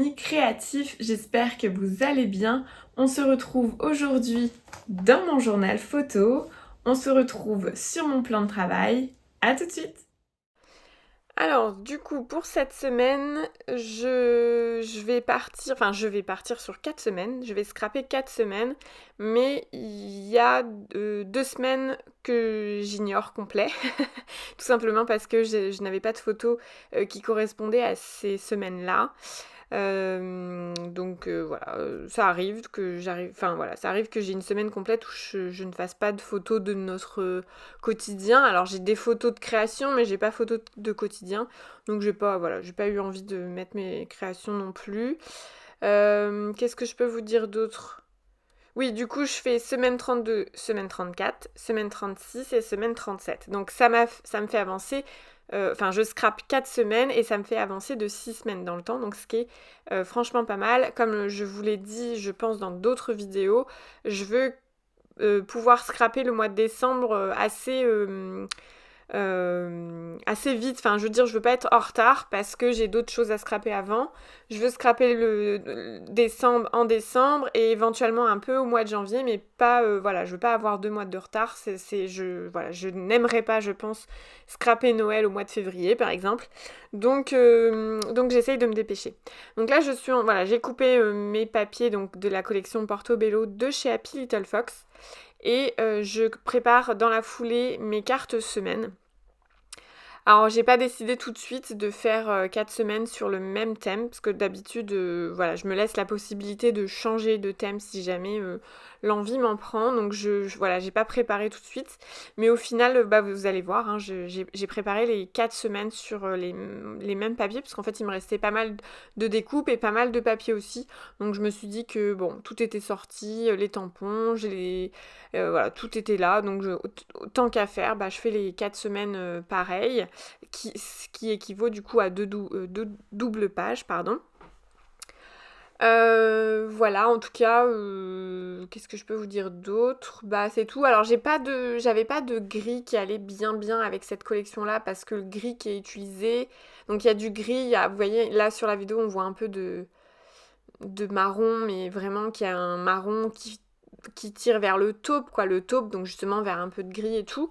amis créatifs, j'espère que vous allez bien. On se retrouve aujourd'hui dans mon journal photo. On se retrouve sur mon plan de travail. À tout de suite. Alors, du coup, pour cette semaine, je vais partir sur 4 semaines. Je vais scraper 4 semaines, mais il y a 2 semaines que j'ignore complet. Tout simplement parce que je n'avais pas de photos qui correspondaient à ces semaines-là. Voilà, ça arrive que ça arrive que j'ai une semaine complète où je ne fasse pas de photos de notre quotidien. Alors j'ai des photos de création, mais j'ai pas photos de quotidien, donc j'ai pas eu envie de mettre mes créations non plus. Qu'est-ce que je peux vous dire d'autre? Oui, du coup, je fais semaine 32, semaine 34, semaine 36 et semaine 37. Donc ça me fait avancer, je scrape 4 semaines et ça me fait avancer de 6 semaines dans le temps, donc ce qui est franchement pas mal. Comme je vous l'ai dit, je pense dans d'autres vidéos, je veux pouvoir scraper le mois de décembre assez vite. Enfin, je veux dire, je veux pas être en retard parce que j'ai d'autres choses à scraper avant. Je veux scraper le décembre en décembre et éventuellement un peu au mois de janvier, mais pas, je veux pas avoir 2 mois de retard. Je n'aimerais pas, je pense, scraper Noël au mois de février, par exemple. Donc j'essaye de me dépêcher. Donc là, j'ai coupé mes papiers donc de la collection Portobello de chez Happy Little Fox. Et je prépare dans la foulée mes cartes semaines. Alors j'ai pas décidé tout de suite de faire 4 semaines sur le même thème, parce que d'habitude, je me laisse la possibilité de changer de thème si jamais l'envie m'en prend. Donc j'ai pas préparé tout de suite. Mais au final, vous allez voir, hein, j'ai préparé les 4 semaines sur les mêmes papiers, parce qu'en fait il me restait pas mal de découpes et pas mal de papiers aussi. Donc je me suis dit que bon, tout était sorti, les tampons, tout était là. Donc tant qu'à faire, je fais les 4 semaines pareilles. Ce qui équivaut du coup à deux doubles pages, pardon. Voilà, en tout cas, qu'est-ce que je peux vous dire d'autre? C'est tout. Alors j'avais pas de gris qui allait bien avec cette collection-là parce que le gris qui est utilisé, donc il y a du gris, vous voyez là sur la vidéo on voit un peu de marron, mais vraiment qu'il y a un marron qui tire vers le taupe, quoi, le taupe, donc justement vers un peu de gris et tout.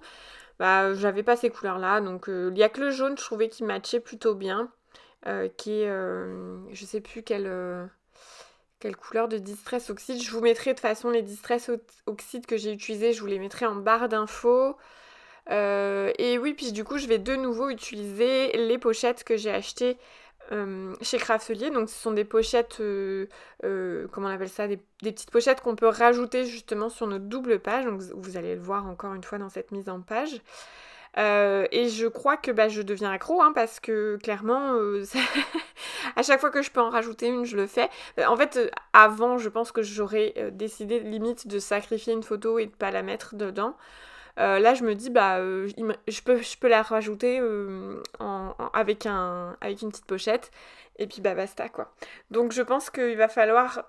J'avais pas ces couleurs-là, donc il y a que le jaune, je trouvais qu'il matchait plutôt bien, qui est, je sais plus quelle couleur de Distress Oxide. Je vous mettrai de toute façon les Distress Oxide que j'ai utilisés, je vous les mettrai en barre d'infos. Et oui, puis du coup, je vais de nouveau utiliser les pochettes que j'ai achetées chez Craftelier. Donc ce sont des pochettes, comment on appelle ça, des petites pochettes qu'on peut rajouter justement sur notre double page. Donc vous allez le voir encore une fois dans cette mise en page. Et je crois que je deviens accro, hein, parce que clairement, à chaque fois que je peux en rajouter une, je le fais. En fait, avant, je pense que j'aurais décidé limite de sacrifier une photo et de pas la mettre dedans. Là, je me dis, je peux la rajouter avec une petite pochette, et puis basta, quoi. Donc, je pense qu'il va falloir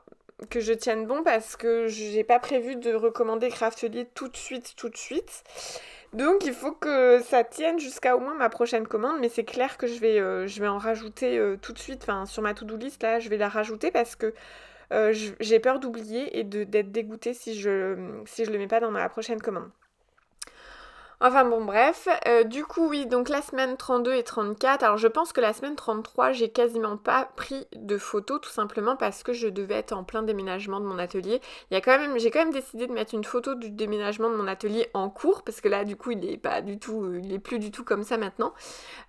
que je tienne bon, parce que j'ai pas prévu de recommander Craftelier tout de suite. Donc, il faut que ça tienne jusqu'à au moins ma prochaine commande, mais c'est clair que je vais en rajouter tout de suite, enfin, sur ma to-do list, là, je vais la rajouter, parce que j'ai peur d'oublier et d'être dégoûtée si je le mets pas dans ma prochaine commande. Enfin bon, bref, du coup oui, donc la semaine 32 et 34, alors je pense que la semaine 33, j'ai quasiment pas pris de photos, tout simplement parce que je devais être en plein déménagement de mon atelier. J'ai quand même décidé de mettre une photo du déménagement de mon atelier en cours, parce que là du coup il est plus du tout comme ça maintenant.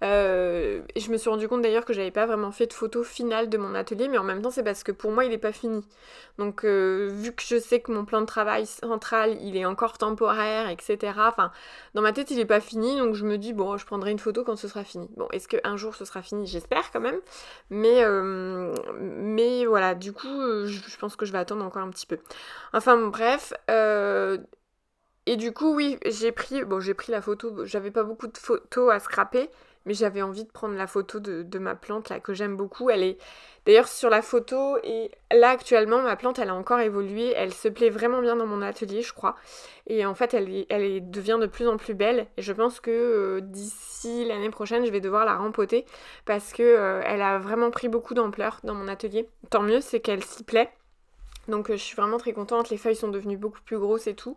Et je me suis rendu compte d'ailleurs que j'avais pas vraiment fait de photo finale de mon atelier, mais en même temps c'est parce que pour moi il est pas fini. Donc vu que je sais que mon plan de travail central il est encore temporaire, etc. Enfin, dans ma tête il est pas fini, donc je me dis bon, je prendrai une photo quand ce sera fini. Bon, est-ce qu'un jour ce sera fini? J'espère quand même. Mais voilà, du coup je pense que je vais attendre encore un petit peu. Enfin bon, bref. Et du coup oui, j'ai pris la photo, j'avais pas beaucoup de photos à scraper, mais j'avais envie de prendre la photo de ma plante là que j'aime beaucoup. Elle est d'ailleurs sur la photo et là actuellement ma plante elle a encore évolué, elle se plaît vraiment bien dans mon atelier je crois. Et en fait devient de plus en plus belle et je pense que d'ici l'année prochaine je vais devoir la rempoter parce que elle a vraiment pris beaucoup d'ampleur dans mon atelier. Tant mieux, c'est qu'elle s'y plaît. Donc je suis vraiment très contente, les feuilles sont devenues beaucoup plus grosses et tout.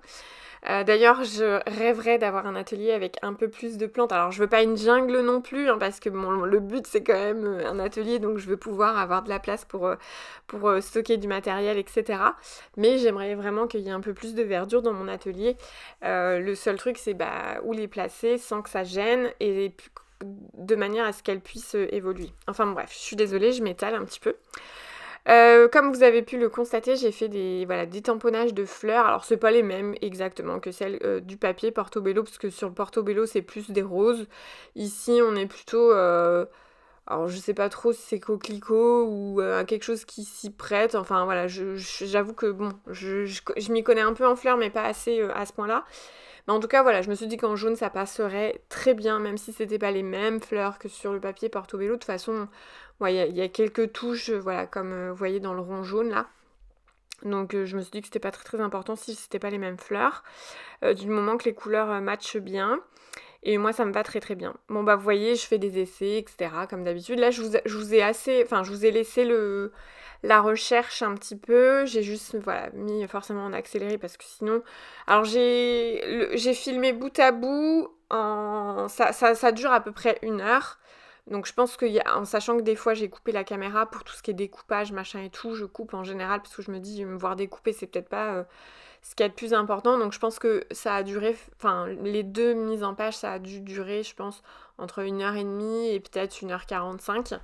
D'ailleurs, je rêverais d'avoir un atelier avec un peu plus de plantes. Alors, je veux pas une jungle non plus, hein, parce que bon, le but c'est quand même un atelier, donc je veux pouvoir avoir de la place pour stocker du matériel, etc. Mais j'aimerais vraiment qu'il y ait un peu plus de verdure dans mon atelier. Le seul truc, c'est où les placer sans que ça gêne et de manière à ce qu'elles puissent évoluer. Enfin bref, je suis désolée, je m'étale un petit peu. Comme vous avez pu le constater, j'ai fait des tamponnages de fleurs. Alors c'est pas les mêmes exactement que celles du papier Portobello, parce que sur le Portobello c'est plus des roses. Ici on est plutôt, alors je sais pas trop si c'est coquelicot ou quelque chose qui s'y prête. Enfin voilà, j'avoue que bon, je m'y connais un peu en fleurs, mais pas assez à ce point-là. Mais en tout cas voilà, je me suis dit qu'en jaune ça passerait très bien, même si c'était pas les mêmes fleurs que sur le papier Portobello. De toute façon, ouais, il y a quelques touches, voilà, comme vous voyez dans le rond jaune là. Donc je me suis dit que c'était pas très très important si c'était pas les mêmes fleurs, du moment que les couleurs matchent bien. Et moi ça me va très très bien. Bon vous voyez, je fais des essais, etc. comme d'habitude. Là je vous ai laissé la recherche un petit peu. J'ai juste mis forcément en accéléré parce que sinon. Alors j'ai filmé bout à bout. Ça dure à peu près 1 heure. Donc je pense en sachant que des fois j'ai coupé la caméra pour tout ce qui est découpage, machin et tout, je coupe en général parce que je me dis me voir découper c'est peut-être pas ce qu'il y a de plus important. Donc je pense que ça a duré, enfin les deux mises en page ça a dû durer je pense entre 1h30 et peut-être 1h45.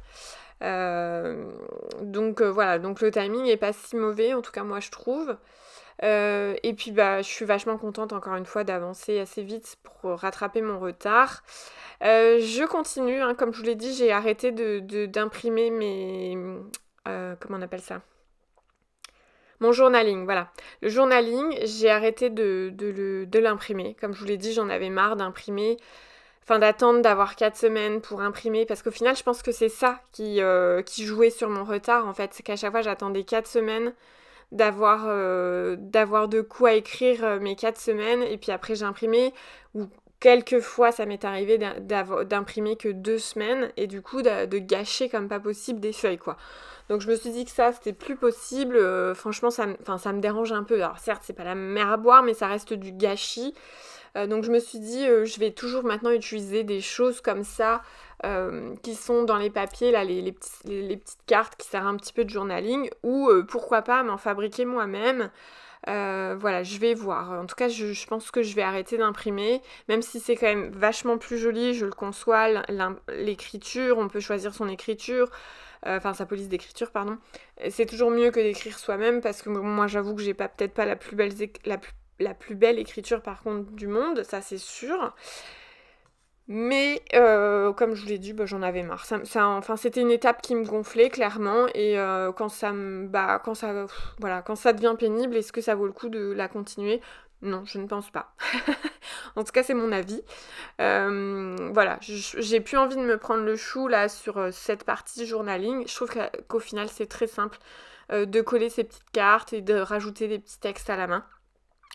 Donc voilà, donc le timing est pas si mauvais en tout cas moi je trouve. Et puis je suis vachement contente encore une fois d'avancer assez vite pour rattraper mon retard. Je continue, hein, comme je vous l'ai dit, j'ai arrêté d'imprimer mes... comment on appelle ça? Mon journaling, voilà. Le journaling, j'ai arrêté de l'imprimer. Comme je vous l'ai dit, j'en avais marre d'imprimer. Enfin, d'attendre d'avoir 4 semaines pour imprimer. Parce qu'au final, je pense que c'est ça qui jouait sur mon retard, en fait. C'est qu'à chaque fois, j'attendais 4 semaines d'avoir de quoi écrire mes 4 semaines. Et puis après, j'imprimais. Ou quelques fois, ça m'est arrivé d'imprimer que 2 semaines. Et du coup, de gâcher comme pas possible des feuilles, quoi. Donc je me suis dit que ça, c'était plus possible. Franchement, ça me dérange un peu. Alors certes, c'est pas la mer à boire, mais ça reste du gâchis. Donc je me suis dit, je vais toujours maintenant utiliser des choses comme ça qui sont dans les papiers, là, les petites cartes qui servent un petit peu de journaling, ou pourquoi pas m'en fabriquer moi-même. Voilà, je vais voir. En tout cas, je pense que je vais arrêter d'imprimer, même si c'est quand même vachement plus joli, je le conçois, l'écriture, on peut choisir son écriture, enfin sa police d'écriture, pardon. C'est toujours mieux que d'écrire soi-même, parce que moi j'avoue que j'ai peut-être pas la plus belle écriture par contre du monde, ça c'est sûr. Mais comme je vous l'ai dit, j'en avais marre. Enfin, c'était une étape qui me gonflait clairement. Et quand ça devient pénible, est-ce que ça vaut le coup de la continuer? Non, je ne pense pas. En tout cas, c'est mon avis. Voilà, j'ai plus envie de me prendre le chou là sur cette partie journaling. Je trouve qu'au final, c'est très simple de coller ces petites cartes et de rajouter des petits textes à la main.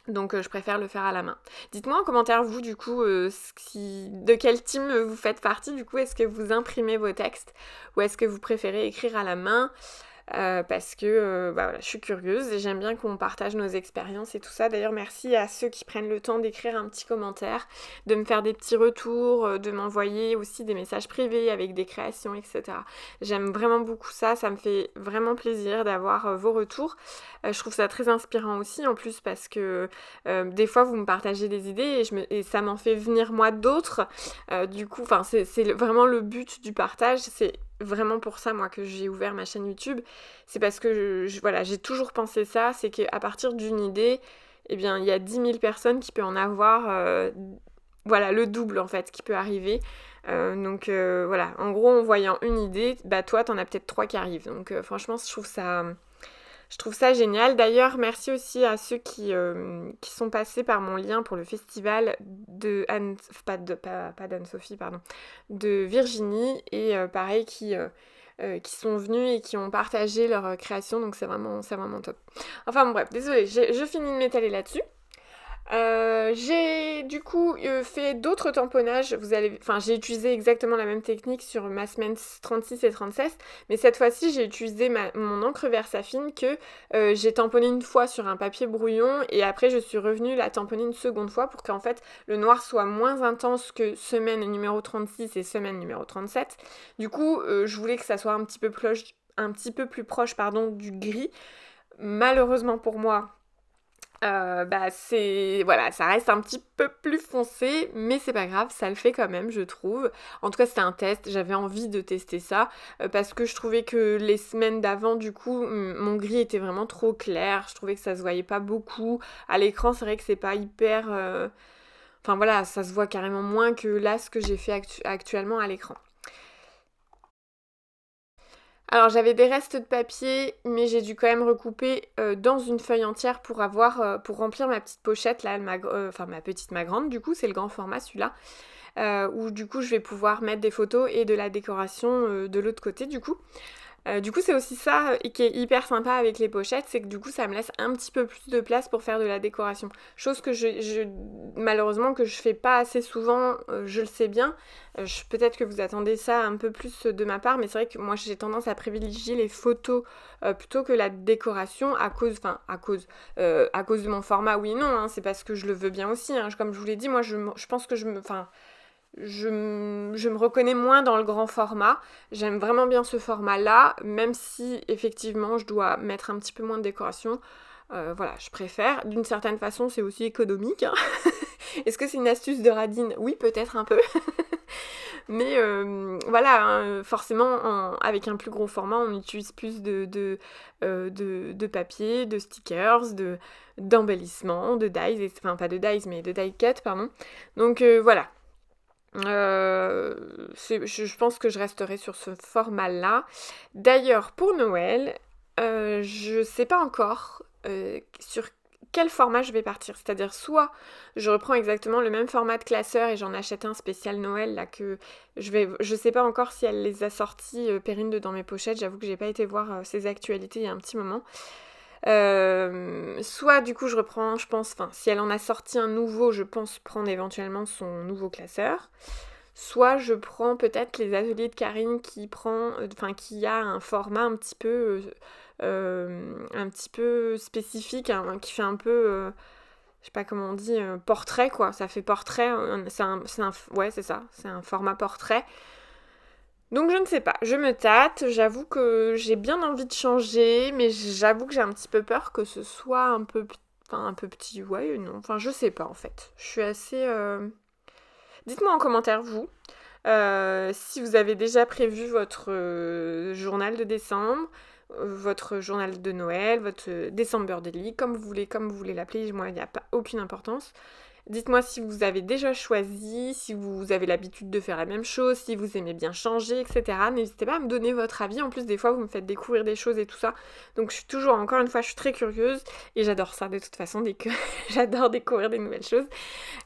Donc je préfère le faire à la main. Dites-moi en commentaire vous du coup de quel team vous faites partie du coup. Est-ce que vous imprimez vos textes ou est-ce que vous préférez écrire à la main? Parce que voilà, je suis curieuse et j'aime bien qu'on partage nos expériences et tout ça. D'ailleurs, merci à ceux qui prennent le temps d'écrire un petit commentaire, de me faire des petits retours, de m'envoyer aussi des messages privés avec des créations, etc. J'aime vraiment beaucoup ça, ça me fait vraiment plaisir d'avoir vos retours. Je trouve ça très inspirant aussi en plus parce que des fois vous me partagez des idées et ça m'en fait venir moi d'autres. Du coup, c'est vraiment le but du partage, c'est vraiment pour ça moi que j'ai ouvert ma chaîne YouTube. C'est parce que voilà, j'ai toujours pensé ça, c'est qu'à partir d'une idée, eh bien il y a 10 000 personnes qui peuvent en avoir voilà, le double en fait qui peut arriver. Donc voilà, en gros en voyant une idée, toi t'en as peut-être 3 qui arrivent. Donc franchement je trouve Je trouve ça génial. D'ailleurs, merci aussi à ceux qui sont passés par mon lien pour le festival de Anne, pas d'Anne-Sophie, pardon, de Virginie, et pareil, qui sont venus et qui ont partagé leur création, donc c'est vraiment top. Enfin bon, bref, désolée, je finis de m'étaler là-dessus. J'ai du coup fait d'autres tamponnages. J'ai utilisé exactement la même technique sur ma semaine 36 et 37, mais cette fois-ci j'ai utilisé mon encre Versafine que j'ai tamponné une fois sur un papier brouillon et après je suis revenue la tamponner une seconde fois pour qu'en fait le noir soit moins intense que semaine numéro 36 et semaine numéro 37. Du coup, je voulais que ça soit un petit peu plus proche du gris. Malheureusement pour moi, voilà, ça reste un petit peu plus foncé, mais c'est pas grave, ça le fait quand même, je trouve. En tout cas, c'était un test, j'avais envie de tester ça, parce que je trouvais que les semaines d'avant, du coup, mon gris était vraiment trop clair, je trouvais que ça se voyait pas beaucoup. À l'écran, c'est vrai que c'est pas hyper... Enfin voilà, ça se voit carrément moins que là, ce que j'ai fait actuellement à l'écran. Alors j'avais des restes de papier, mais j'ai dû quand même recouper dans une feuille entière pour remplir ma petite pochette là, ma petite, ma grande du coup, c'est le grand format celui-là, où du coup je vais pouvoir mettre des photos et de la décoration de l'autre côté du coup. Du coup, c'est aussi ça qui est hyper sympa avec les pochettes, c'est que du coup, ça me laisse un petit peu plus de place pour faire de la décoration. Chose que malheureusement, que je fais pas assez souvent, je le sais bien. Peut-être que vous attendez ça un peu plus de ma part, mais c'est vrai que moi, j'ai tendance à privilégier les photos plutôt que la décoration à cause de mon format, oui et non, hein, c'est parce que je le veux bien aussi. Hein. Comme je vous l'ai dit, moi, je pense que je me reconnais moins dans le grand format. J'aime vraiment bien ce format-là, même si effectivement je dois mettre un petit peu moins de décoration. Voilà, je préfère. D'une certaine façon, c'est aussi économique. Hein. Est-ce que c'est une astuce de radine? Oui, peut-être un peu. Mais voilà, hein, forcément, avec un plus gros format, on utilise plus de papier, de stickers, d'embellissement, de dies, enfin pas de dies, mais de die cut, pardon. Donc voilà. Je pense que je resterai sur ce format-là. D'ailleurs, pour Noël, je sais pas encore sur quel format je vais partir. C'est-à-dire, soit je reprends exactement le même format de classeur et j'en achète un spécial Noël là que je sais pas encore si elle les a sortis Perrine dans mes pochettes. J'avoue que j'ai pas été voir ses actualités il y a un petit moment. Soit du coup je reprends, je pense, enfin si elle en a sorti un nouveau, je pense prendre éventuellement son nouveau classeur. Soit je prends peut-être les ateliers de Karine qui a un format un petit peu spécifique, hein, qui fait un peu, je sais pas comment on dit, portrait quoi. Ça fait portrait, ouais c'est ça, c'est un format portrait. Donc je ne sais pas, je me tâte, j'avoue que j'ai bien envie de changer, mais j'avoue que j'ai un petit peu peur que ce soit un peu petit, ouais, non, enfin je sais pas en fait. Je suis assez... Dites-moi en commentaire vous, si vous avez déjà prévu votre journal de décembre, votre journal de Noël, votre December Daily, comme vous voulez l'appeler, moi il n'y a pas aucune importance. Dites-moi si vous avez déjà choisi, si vous avez l'habitude de faire la même chose, si vous aimez bien changer, etc. N'hésitez pas à me donner votre avis. En plus, des fois, vous me faites découvrir des choses et tout ça. Donc, encore une fois, je suis très curieuse et j'adore ça de toute façon, dès que j'adore découvrir des nouvelles choses.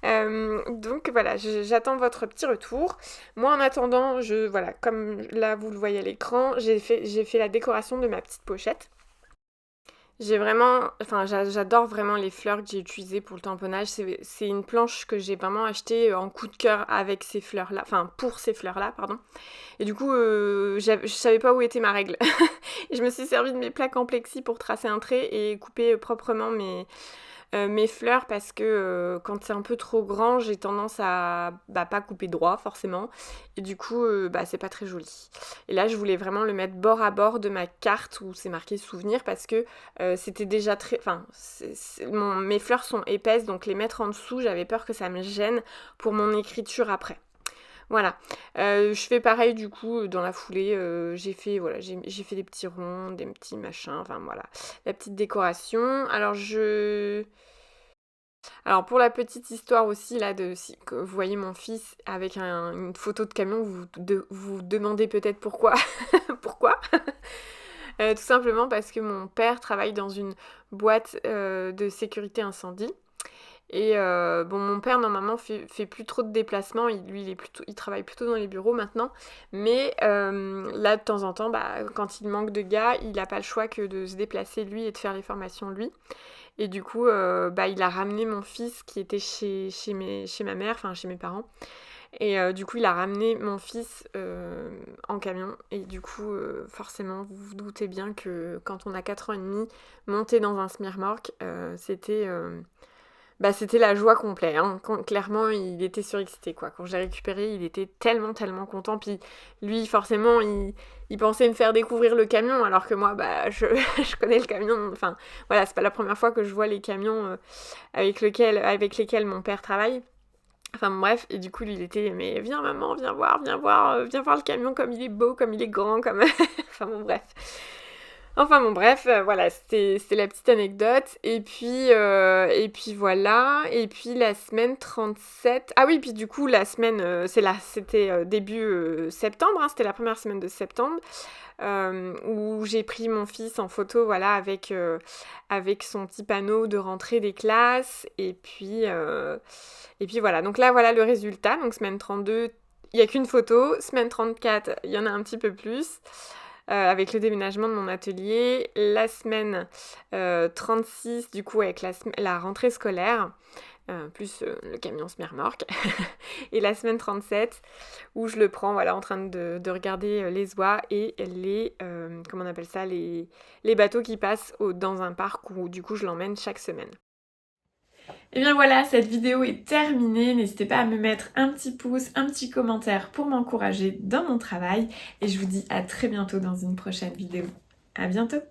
Donc, voilà, j'attends votre petit retour. Moi, en attendant, voilà, comme là, vous le voyez à l'écran, j'ai fait la décoration de ma petite pochette. J'adore vraiment les fleurs que j'ai utilisées pour le tamponnage. C'est une planche que j'ai vraiment achetée en coup de cœur avec ces fleurs-là, enfin pour ces fleurs-là, pardon. Et du coup, je savais pas où était ma règle. Et je me suis servi de mes plaques en plexi pour tracer un trait et couper proprement mes fleurs parce que quand c'est un peu trop grand, j'ai tendance à pas couper droit forcément et du coup c'est pas très joli. Et là je voulais vraiment le mettre bord à bord de ma carte où c'est marqué souvenir parce que c'était déjà très... Enfin, mes fleurs sont épaisses donc les mettre en dessous, j'avais peur que ça me gêne pour mon écriture après. Voilà, je fais pareil du coup dans la foulée, j'ai fait des petits ronds, des petits machins, enfin voilà, la petite décoration. Alors pour la petite histoire aussi là si que vous voyez mon fils avec une photo de camion, vous vous demandez peut-être pourquoi. Pourquoi Tout simplement parce que mon père travaille dans une boîte de sécurité incendie. Et bon, mon père normalement fait plus trop de déplacements, il travaille plutôt dans les bureaux maintenant, mais là de temps en temps, bah, quand il manque de gars, il n'a pas le choix que de se déplacer lui et de faire les formations lui. Et du coup, bah, il a ramené mon fils qui était chez ma mère, enfin chez mes parents. Et du coup, il a ramené mon fils en camion. Et du coup, forcément, vous vous doutez bien que quand on a 4 ans et demi, monter dans un semi-remorque, c'était la joie complète. Hein. Clairement, il était surexcité, quoi. Quand j'ai récupéré, il était tellement, tellement content. Puis lui, forcément, il pensait me faire découvrir le camion, alors que moi, bah, je connais le camion. Enfin, voilà, c'est pas la première fois que je vois les camions avec lesquels mon père travaille. Enfin bref, et du coup lui il était mais viens maman, viens voir le camion comme il est beau, comme il est grand, comme... Enfin bon bref, voilà, c'était la petite anecdote. Et puis voilà, et puis la semaine 37... Ah oui, puis du coup la semaine, c'était début septembre, hein, c'était la première semaine de septembre, où j'ai pris mon fils en photo, voilà, avec son petit panneau de rentrée des classes, et puis voilà, donc là voilà le résultat, donc semaine 32, il n'y a qu'une photo, semaine 34, il y en a un petit peu plus, avec le déménagement de mon atelier, la semaine 36 du coup avec la rentrée scolaire, plus le camion semi-remorque, et la semaine 37 où je le prends voilà, en train de regarder les oies et comment on appelle ça, les bateaux qui passent dans un parc où du coup je l'emmène chaque semaine. Et bien voilà, cette vidéo est terminée. N'hésitez pas à me mettre un petit pouce, un petit commentaire pour m'encourager dans mon travail. Et je vous dis à très bientôt dans une prochaine vidéo. À bientôt!